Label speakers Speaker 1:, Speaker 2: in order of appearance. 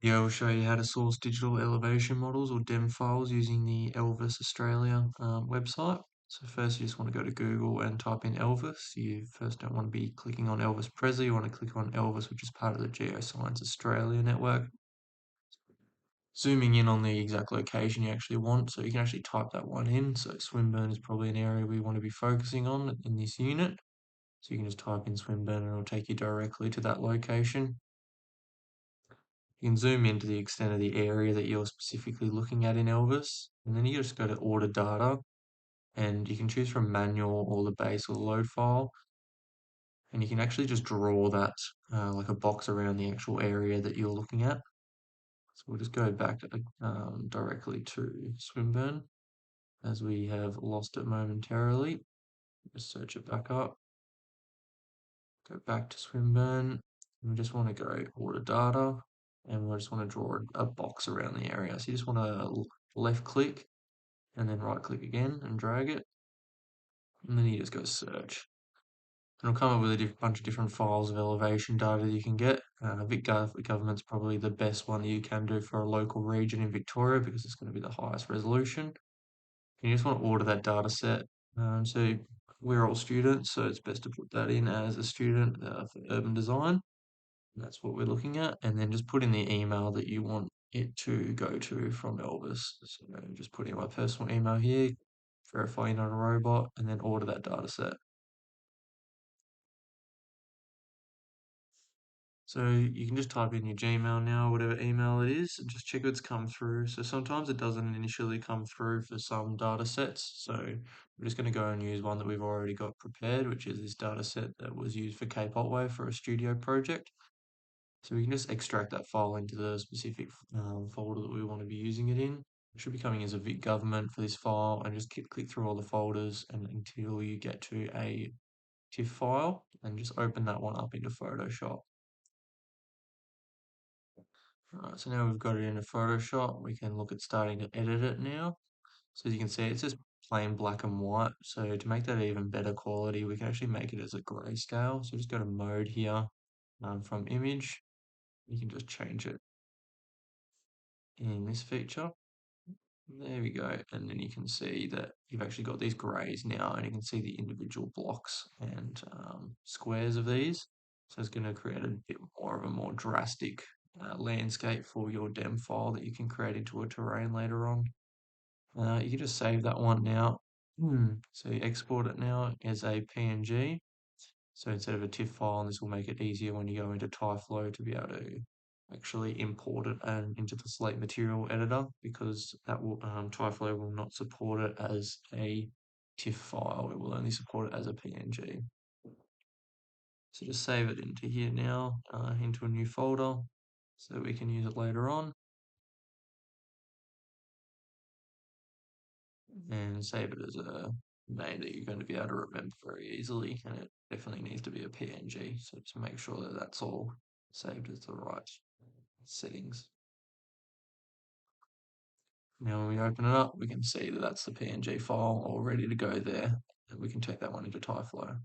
Speaker 1: Yeah, we'll show you how to source digital elevation models or DEM files using the Elvis Australia website. So first you just want to go to Google and type in Elvis. You first don't want to be clicking on Elvis Presley, you want to click on Elvis, which is part of the Geoscience Australia network. Zooming in on the exact location you actually want, so you can actually type that one in. So Swinburne is probably an area we want to be focusing on in this unit. So you can just type in Swinburne and it'll take you directly to that location. You can zoom into the extent of the area that you're specifically looking at in Elvis, and then you just go to order data, and you can choose from manual or the base or the load file, and you can actually just draw that like a box around the actual area that you're looking at. So we'll just go back directly to Swinburne as we have lost it momentarily. Just search it back up, go back to Swinburne. We just want to go order data, and we just want to draw a box around the area. So you just want to left click and then right click again and drag it, and then you just go search. And it'll come up with a bunch of different files of elevation data that you can get. Government's probably the best one that you can do for a local region in Victoria because it's going to be the highest resolution. And you just want to order that data set. So we're all students, so it's best to put that in as a student for urban design. That's what we're looking at. And then just put in the email that you want it to go to from Elvis. So just put in my personal email here, verify you're not a robot, and then order that data set. So you can just type in your Gmail now, whatever email it is, and just check if it's come through. So sometimes it doesn't initially come through for some data sets. So we're just going to go and use one that we've already got prepared, which is this data set that was used for Cape Otway for a studio project. So we can just extract that file into the specific folder that we want to be using it in. It should be coming as a Vic government for this file, and just click through all the folders and until you get to a TIFF file, and just open that one up into Photoshop. Alright, so now we've got it in a Photoshop, we can look at starting to edit it now. So as you can see, it's just plain black and white. So to make that even better quality, we can actually make it as a grayscale. So just go to mode here from image. You can just change it in this feature. There we go. And then you can see that you've actually got these grays now, and you can see the individual blocks and squares of these. So it's going to create a bit more of a more drastic landscape for your DEM file that you can create into a terrain later on. You can just save that one now. So you export it now as a PNG. So instead of a TIFF file, and this will make it easier when you go into Tyflow to be able to actually import it and into the Slate Material Editor, because that will Tyflow will not support it as a TIFF file. It will only support it as a PNG. So just save it into here now, into a new folder, so we can use it later on. And save it as a name that you're going to be able to remember very easily, and it definitely needs to be a PNG. So to make sure that that's all saved as the right settings. Now when we open it up, we can see that that's the PNG file all ready to go there, and we can take that one into Tyflow.